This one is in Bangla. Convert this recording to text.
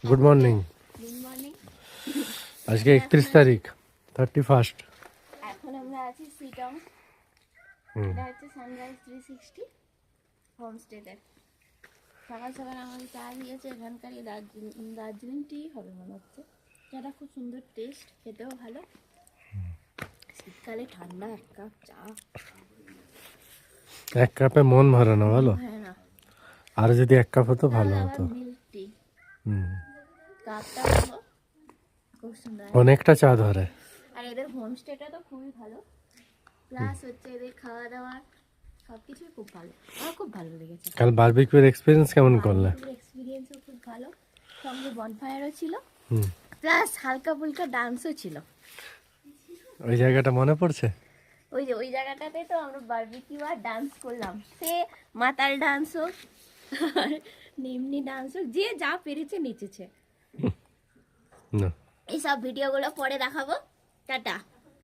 Good morning. Good morning. আজকে 31 তারিখ, 31st। এখন আমরা আছি সিটং। এটা হচ্ছে সানরাইজ 360 হোমস্টেতে। সকাল সকাল আমাদের চা দিয়েছে এখানকার দার্জিলিং টি হবে মনে হচ্ছে। চাটা খুব সুন্দর টেস্ট, খেতেও ভালো। শীতকালে ঠান্ডা এক কাপ চা, এক কাপে মন ভরে না, বলো? হ্যাঁ না, আর যদি এক কাপ হতো ভালো আবার হতো। মিল্ক টি হুম, কাপটা দেখো খুব সুন্দর। অনেকটা চা ধরে। আর এদের হোমস্টেটা তো খুবই ভালো, প্লাস হচ্ছে এদের খাওয়া দাওয়া সবকিছুই খুব ভালো। আমার খুব ভালো লেগেছে। কাল বারবিকিউর এক্সপিরিয়েন্স কেমন করলে? এক্সপিরিয়েন্সও খুব ভালো, সঙ্গে বনফায়ারও ছিল, হুম, প্লাস হালকা ফুলকা ডান্সও ছিল। ওই জায়গাটা মনে পড়ছে? ওই জায়গাটাতে তো আমরা বারবিকিউ আর ডান্স করলাম, সে মাতাল ডান্স হোক আর এমনি ডান্স হোক, যে যা পেরেছে নেচেছে। না, এইসব ভিডিওগুলো পরে দেখাবো। টাটা।